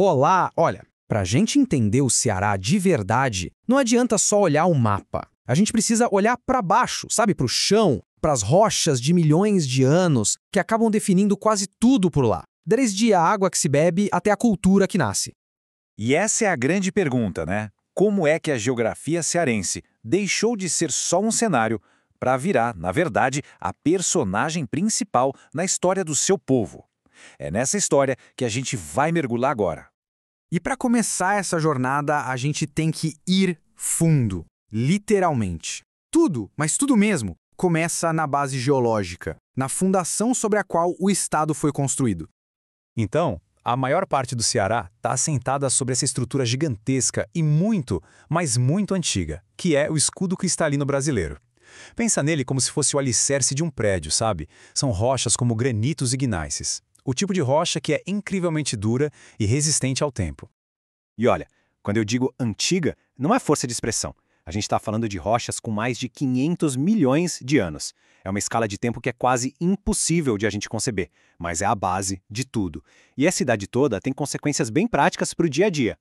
Olá, olha, para a gente entender o Ceará de verdade, não adianta só olhar o mapa. A gente precisa olhar para baixo, sabe, para o chão, para as rochas de milhões de anos que acabam definindo quase tudo por lá, desde a água que se bebe até a cultura que nasce. E essa é a grande pergunta, né? Como é que a geografia cearense deixou de ser só um cenário para virar, na verdade, a personagem principal na história do seu povo? É nessa história que a gente vai mergulhar agora. E para começar essa jornada, a gente tem que ir fundo, literalmente. Tudo, mas tudo mesmo, começa na base geológica, na fundação sobre a qual o estado foi construído. Então, a maior parte do Ceará está assentada sobre essa estrutura gigantesca e muito, mas muito antiga, que é o escudo cristalino brasileiro. Pensa nele como se fosse o alicerce de um prédio, sabe? São rochas como granitos e gneiss. O tipo de rocha que é incrivelmente dura e resistente ao tempo. E olha, quando eu digo antiga, não é força de expressão. A gente está falando de rochas com mais de 500 milhões de anos. É uma escala de tempo que é quase impossível de a gente conceber, mas é a base de tudo. E essa idade toda tem consequências bem práticas para o dia a dia.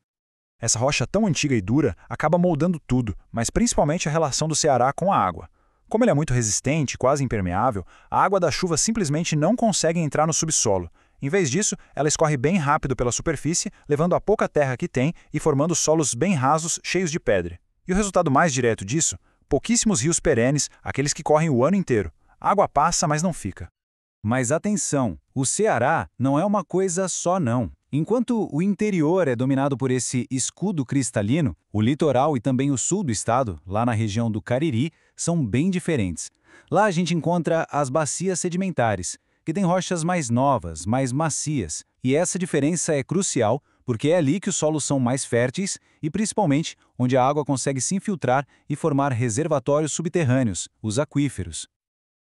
Essa rocha tão antiga e dura acaba moldando tudo, mas principalmente a relação do Ceará com a água. Como ele é muito resistente, quase impermeável, a água da chuva simplesmente não consegue entrar no subsolo. Em vez disso, ela escorre bem rápido pela superfície, levando a pouca terra que tem e formando solos bem rasos, cheios de pedra. E o resultado mais direto disso? Pouquíssimos rios perenes, aqueles que correm o ano inteiro. A água passa, mas não fica. Mas atenção, o Ceará não é uma coisa só não. Enquanto o interior é dominado por esse escudo cristalino, o litoral e também o sul do estado, lá na região do Cariri, são bem diferentes. Lá a gente encontra as bacias sedimentares, que têm rochas mais novas, mais macias. E essa diferença é crucial porque é ali que os solos são mais férteis e, principalmente, onde a água consegue se infiltrar e formar reservatórios subterrâneos, os aquíferos.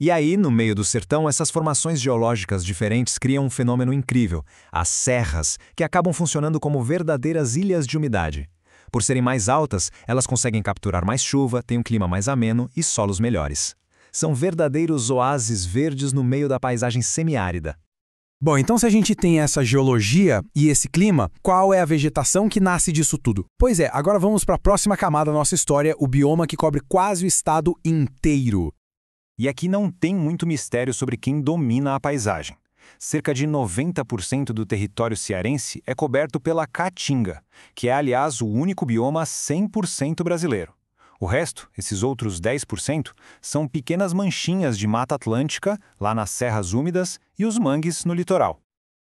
E aí, no meio do sertão, essas formações geológicas diferentes criam um fenômeno incrível, as serras, que acabam funcionando como verdadeiras ilhas de umidade. Por serem mais altas, elas conseguem capturar mais chuva, têm um clima mais ameno e solos melhores. São verdadeiros oásis verdes no meio da paisagem semiárida. Bom, então se a gente tem essa geologia e esse clima, qual é a vegetação que nasce disso tudo? Pois é, agora vamos para a próxima camada da nossa história, o bioma que cobre quase o estado inteiro. E aqui não tem muito mistério sobre quem domina a paisagem. Cerca de 90% do território cearense é coberto pela caatinga, que é, aliás, o único bioma 100% brasileiro. O resto, esses outros 10%, são pequenas manchinhas de mata atlântica, lá nas serras úmidas, e os mangues no litoral.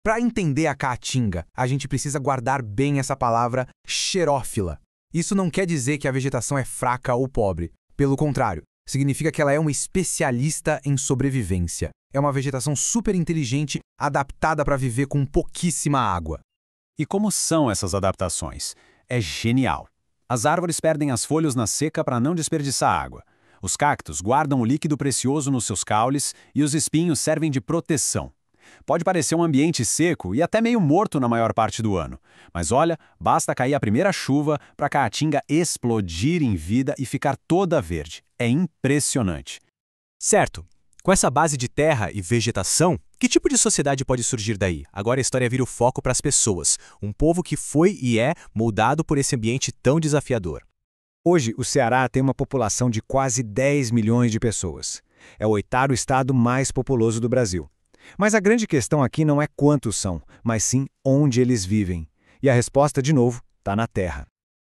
Para entender a caatinga, a gente precisa guardar bem essa palavra xerófila. Isso não quer dizer que a vegetação é fraca ou pobre. Pelo contrário, significa que ela é uma especialista em sobrevivência. É uma vegetação super inteligente, adaptada para viver com pouquíssima água. E como são essas adaptações? É genial. As árvores perdem as folhas na seca para não desperdiçar água. Os cactos guardam o líquido precioso nos seus caules e os espinhos servem de proteção. Pode parecer um ambiente seco e até meio morto na maior parte do ano. Mas olha, basta cair a primeira chuva para a caatinga explodir em vida e ficar toda verde. É impressionante. Certo. Com essa base de terra e vegetação, que tipo de sociedade pode surgir daí? Agora a história vira o foco para as pessoas, um povo que foi e é moldado por esse ambiente tão desafiador. Hoje, o Ceará tem uma população de quase 10 milhões de pessoas. É o 8º estado mais populoso do Brasil. Mas a grande questão aqui não é quantos são, mas sim onde eles vivem. E a resposta, de novo, está na terra.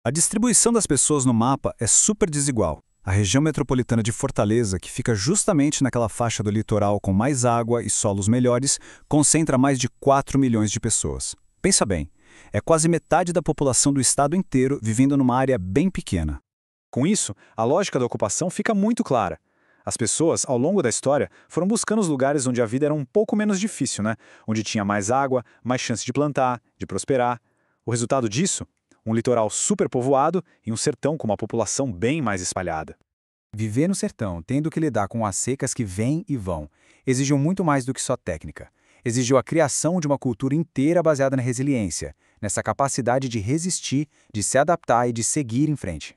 A distribuição das pessoas no mapa é super desigual. A região metropolitana de Fortaleza, que fica justamente naquela faixa do litoral com mais água e solos melhores, concentra mais de 4 milhões de pessoas. Pensa bem, é quase metade da população do estado inteiro vivendo numa área bem pequena. Com isso, a lógica da ocupação fica muito clara. As pessoas, ao longo da história, foram buscando os lugares onde a vida era um pouco menos difícil, né? Onde tinha mais água, mais chance de plantar, de prosperar. O resultado disso? Um litoral superpovoado e um sertão com uma população bem mais espalhada. Viver no sertão, tendo que lidar com as secas que vêm e vão, exigiu muito mais do que só técnica. Exigiu a criação de uma cultura inteira baseada na resiliência, nessa capacidade de resistir, de se adaptar e de seguir em frente.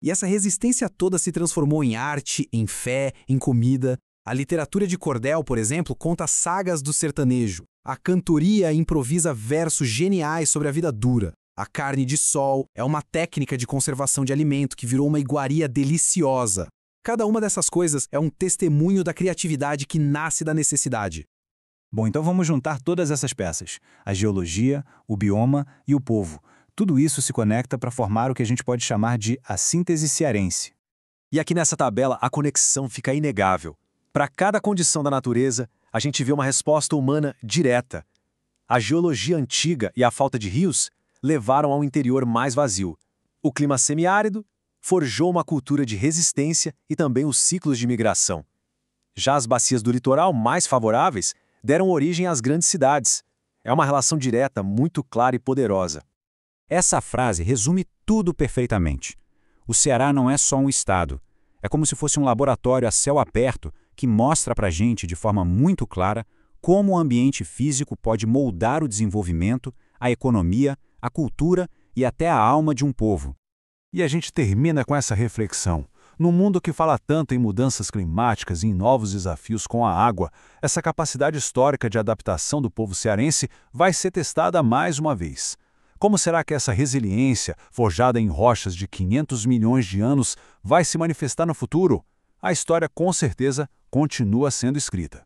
E essa resistência toda se transformou em arte, em fé, em comida. A literatura de cordel, por exemplo, conta sagas do sertanejo. A cantoria improvisa versos geniais sobre a vida dura. A carne de sol é uma técnica de conservação de alimento que virou uma iguaria deliciosa. Cada uma dessas coisas é um testemunho da criatividade que nasce da necessidade. Bom, então vamos juntar todas essas peças: a geologia, o bioma e o povo. Tudo isso se conecta para formar o que a gente pode chamar de a síntese cearense. E aqui nessa tabela a conexão fica inegável. Para cada condição da natureza, a gente vê uma resposta humana direta. A geologia antiga e a falta de rios levaram ao interior mais vazio. O clima semiárido forjou uma cultura de resistência e também os ciclos de migração. Já as bacias do litoral mais favoráveis deram origem às grandes cidades. É uma relação direta, muito clara e poderosa. Essa frase resume tudo perfeitamente. O Ceará não é só um estado. É como se fosse um laboratório a céu aberto que mostra para a gente de forma muito clara como o ambiente físico pode moldar o desenvolvimento, a economia, a cultura e até a alma de um povo. E a gente termina com essa reflexão. Num mundo que fala tanto em mudanças climáticas e em novos desafios com a água, essa capacidade histórica de adaptação do povo cearense vai ser testada mais uma vez. Como será que essa resiliência, forjada em rochas de 500 milhões de anos, vai se manifestar no futuro? A história, com certeza, continua sendo escrita.